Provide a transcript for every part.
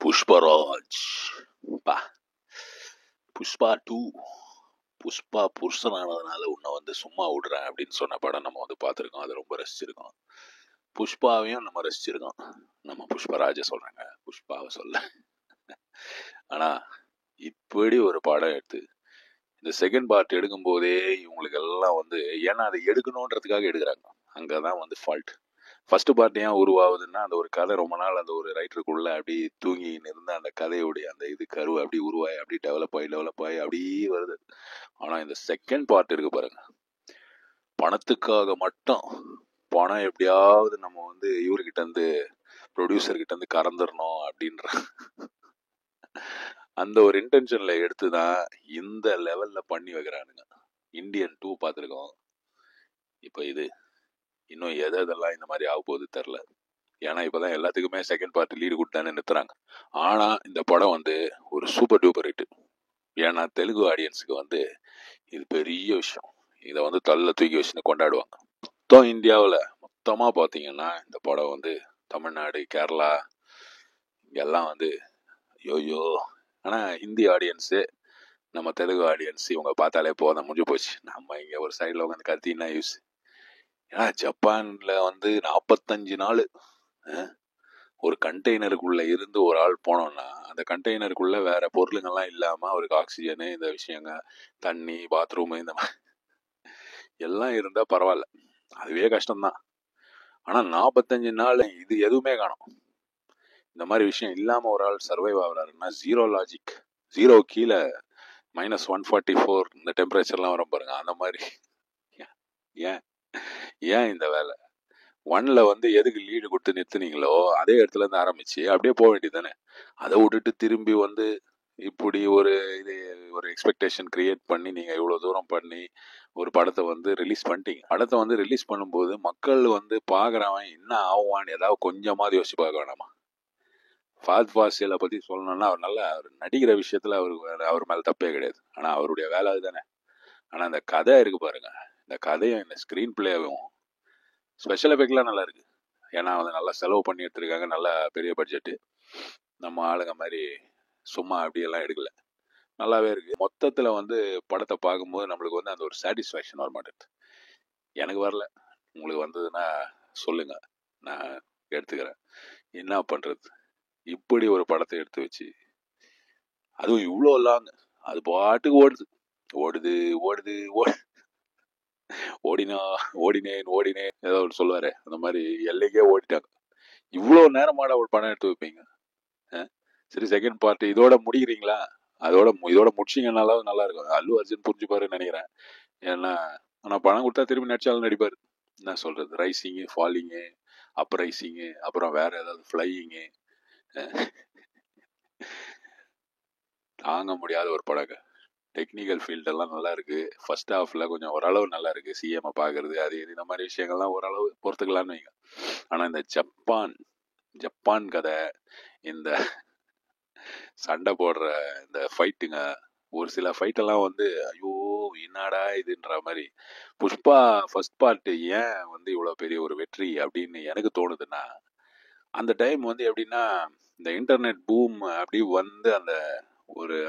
புஷ்பராஜ் பா புஷ்பா 2 புஷ்பா புருஷனானதுனால உன்னை வந்து சும்மா விடுறேன் அப்படின்னு சொன்ன படம் நம்ம வந்து பார்த்துருக்கோம். அதை ரொம்ப ரசிச்சிருக்கோம். புஷ்பாவையும் நம்ம ரசிச்சிருக்கோம். நம்ம புஷ்பராஜை சொல்றாங்க, புஷ்பாவை சொல்ல. ஆனா இப்படி ஒரு படம் எடுத்து இந்த செகண்ட் பார்ட் எடுக்கும் போதே இவங்களுக்கு எல்லாம் வந்து ஏன்னா அதை எடுக்கணுன்றதுக்காக எடுக்கிறாங்க. அங்கதான் வந்து ஃபால்ட். ஃபர்ஸ்ட் பார்ட் ஏன் உருவாகுதுன்னா அந்த ஒரு கதை ரொம்ப நாள் அந்த ஒரு ரைட்டருக்குள்ள அப்படி தூங்கி இருந்த அந்த கதையுடைய அந்த இது கருவை அப்படி உருவாய் அப்படி டெவலப் ஆகி அப்படியே வருது. ஆனா இந்த செகண்ட் பார்ட் இருக்கு பாருங்க, பணத்துக்காக மட்டும் பணம் எப்படியாவது நம்ம வந்து இவர்கிட்ட இருந்து ப்ரொடியூசர் கிட்ட இருந்து கறந்துடணும் அப்படின்ற அந்த ஒரு இன்டென்ஷன்ல எடுத்துதான் இந்த லெவல்ல பண்ணி வைக்கிறானுங்க. இந்தியன் 2 பார்த்துருக்கோம். இப்போ இது இன்னும் எதெல்லாம் இந்த மாதிரி ஆக போகுது தெரில. ஏன்னா இப்பதான் எல்லாத்துக்குமே செகண்ட் பார்ட் லீடு கொடுத்தானே நிறுத்துறாங்க. ஆனா இந்த படம் வந்து ஒரு சூப்பர் டூப்பர் ஹிட். ஏன்னா தெலுங்கு ஆடியன்ஸுக்கு வந்து இது பெரிய விஷயம். இதை வந்து தள்ள தூக்கி வச்சுன்னு கொண்டாடுவாங்க. மொத்தம் இந்தியாவில் மொத்தமா பார்த்தீங்கன்னா இந்த படம் வந்து தமிழ்நாடு, கேரளா இங்கெல்லாம் வந்து யோயோ. ஆனா ஹிந்தி ஆடியன்ஸு, நம்ம தெலுங்கு ஆடியன்ஸ் இவங்க பார்த்தாலே போதும், முடிஞ்சு போச்சு. நம்ம இங்க ஒரு சைடில் உட்காந்து கத்தினா யூஸ். ஏன்னா ஜப்பான்ல வந்து 45 நாள் ஒரு கண்டெய்னருக்குள்ள இருந்து ஒரு ஆள் போனோம்னா அந்த கண்டெய்னருக்குள்ள வேற பொருளுங்கெல்லாம் இல்லாம அவருக்கு ஆக்சிஜனு இந்த விஷயங்க தண்ணி பாத்ரூம் இந்த எல்லாம் இருந்தா பரவாயில்ல, அதுவே கஷ்டம்தான். ஆனா 45 நாள் இது எதுவுமே காணும். இந்த மாதிரி விஷயம் இல்லாம ஒரு ஆள் சர்வைவ் ஆகுறாருன்னா ஜீரோ லாஜிக். ஜீரோ கீழே -144 இந்த டெம்பரேச்சர்லாம் வரும் பாருங்க, அந்த மாதிரி. ஏன் ஏன் இந்த வேலை? 1ல வந்து எதுக்கு லீடு கொடுத்து நிறுத்துனீங்களோ அதே இடத்துல இருந்து ஆரம்பிச்சு அப்படியே போக வேண்டியதானே. அதை விட்டுட்டு திரும்பி வந்து இப்படி ஒரு இது ஒரு எக்ஸ்பெக்டேஷன் கிரியேட் பண்ணி நீங்க இவ்வளவு தூரம் பண்ணி ஒரு படத்தை வந்து ரிலீஸ் பண்ணிட்டீங்க. படத்தை வந்து ரிலீஸ் பண்ணும்போது மக்கள் வந்து பாக்குறவன் என்ன ஆவான்னு ஏதாவது கொஞ்சமாவது யோசிச்சு பார்க்க வேணாமா? ஃபாத் ஃபாசிலை பத்தி சொல்லணும்னா அவர் நல்லா நடிக்கிற விஷயத்துல அவர் மேல தப்பே கிடையாது. ஆனா அவருடைய வேலை அதுதானே. ஆனா அந்த கதை இருக்கு பாருங்க, இந்த கதையும் இந்த ஸ்கிரீன் பிளேவும் ஸ்பெஷல் எஃபெக்ட்லாம் நல்லா இருக்கு. ஏன்னா வந்து நல்லா செலவு பண்ணி எடுத்திருக்காங்க, நல்லா பெரிய பட்ஜெட்டு. நம்ம ஆளுங்க மாதிரி சும்மா அப்படியெல்லாம் எடுக்கல, நல்லாவே இருக்கு. மொத்தத்துல வந்து படத்தை பார்க்கும்போது நம்மளுக்கு வந்து அந்த ஒரு சாட்டிஸ்ஃபேக்ஷன் வர மாட்டேங்குது. எனக்கு வரல. உங்களுக்கு வந்ததுன்னா சொல்லுங்க, நான் எடுத்துக்கிறேன். என்ன பண்றது, இப்படி ஒரு படத்தை எடுத்து வச்சு அதுவும் இவ்வளோ லாங் அது பாட்டுக்கு ஓடுது ஓடுது ஓடுது ஓடினேன் ஏதோ ஒரு சொல்லுவாரு, அந்த மாதிரி எல்லைக்கே ஓடிட்டாங்க. இவ்வளோ நேரமாட ஒரு படம் எடுத்து வைப்பீங்க. சரி செகண்ட் பார்ட் இதோட முடிக்கிறீங்களா? இதோட முடிச்சிங்கனாலும் நல்லா இருக்கும். அல்லு அர்ஜுன் புரிஞ்சுப்பாருன்னு நினைக்கிறேன். ஏன்னா ஆனால் பணம் கொடுத்தா திரும்பி நடிச்சாலும் நடிப்பார். என்ன சொல்றது, ரைசிங்கு ஃபாலிங்கு அப் ரைசிங்கு அப்புறம் வேற ஏதாவது ஃப்ளையிங்கு தாங்க முடியாத ஒரு படங்க. டெக்னிக்கல் ஃபீல்டெல்லாம் நல்லா இருக்கு. ஃபர்ஸ்ட் ஹாஃப்ல கொஞ்சம் ஓரளவு நல்லா இருக்கு. சிஎம் பார்க்கறது அது இந்த மாதிரி விஷயங்கள்லாம் ஓரளவு பொறுத்துக்கலான்னு வைங்க. ஆனால் இந்த ஜப்பான் கதை, இந்த சண்டை போடுற இந்த ஃபைட்டுங்க, ஒரு சில ஃபைட்டெல்லாம் வந்து ஐயோ என்னடா இதுன்ற மாதிரி. புஷ்பா ஃபர்ஸ்ட் பார்ட் ஏன் வந்து இவ்வளோ பெரிய ஒரு வெற்றி அப்படின்னு எனக்கு தோணுதுன்னா, அந்த டைம் வந்து எப்படின்னா இந்த இன்டர்நெட் பூம் அப்படி வந்து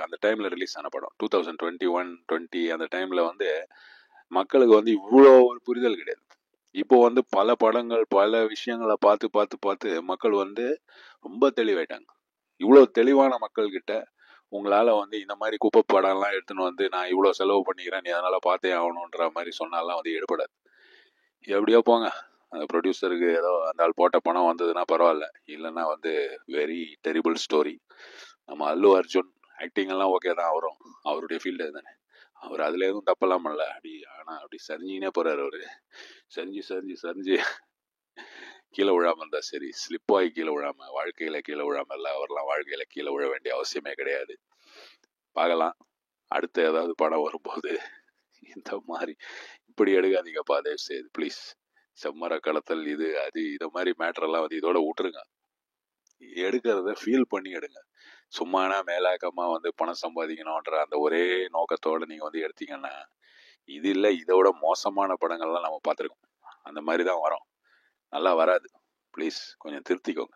அந்த டைம்ல ரிலீஸ் ஆன படம் 2021-20 அந்த டைம்ல வந்து மக்களுக்கு வந்து இவ்வளோ ஒரு புரிதல் கிடையாது. இப்போ வந்து பல படங்கள் பல விஷயங்களை பார்த்து பார்த்து பார்த்து மக்கள் வந்து ரொம்ப தெளிவாயிட்டாங்க. இவ்வளோ தெளிவான மக்கள் கிட்ட உங்களால வந்து இந்த மாதிரி குப்பை படம்லாம் எடுத்துன்னு வந்து நான் இவ்வளோ செலவு பண்ணிக்கிறேன் நீ அதனால பார்த்தே ஆகணுன்ற மாதிரி சொன்னாலாம் வந்து எடுபடாது. எப்படியோ போங்க, அந்த ப்ரொடியூசருக்கு ஏதோ அந்த ஆள் போட்ட பணம் வந்ததுன்னா பரவாயில்ல, இல்லைன்னா வந்து வெரி டெரிபிள் ஸ்டோரி. நம்ம அல்லு அர்ஜுன் ஆக்டிங் எல்லாம் ஓகே தான், அவருடைய ஃபீல்டு தானே, அவர் அதுல எதுவும் தப்பெல்லாம் பண்ணல. அப்படி சரிஞ்சினே போறாரு அவரு. சரிஞ்சு கீழே விழாம இருந்தா சரி, ஸ்லிப் ஆகி கீழே விழாம, வாழ்க்கையில கீழே விழாம இல்ல, அவர்லாம் வாழ்க்கையில கீழே விழ வேண்டிய அவசியமே கிடையாது. பார்க்கலாம் அடுத்த ஏதாவது படம் வரும்போது. இந்த மாதிரி இப்படி எடுக்காதீங்கப்பா தயவு செய்து ப்ளீஸ். செம்மர கடத்தல் இது அது இந்த மாதிரி மேட்டரெல்லாம் வந்து இதோட விட்டுருங்க. எடுக்கிறத ஃபீல் பண்ணி எடுங்க. சும்மானா மேலாக்கமா வந்து பணம் சம்பாதிக்கணும்ன்ற அந்த ஒரே நோக்கத்தோட நீங்க வந்து எடுத்தீங்கன்னா இது இல்லை, இதோட மோசமான படங்கள்லாம் நம்ம பார்த்துருக்கோம். அந்த மாதிரி தான் வரும், நல்லா வராது. ப்ளீஸ் கொஞ்சம் திருத்திக்கோங்க.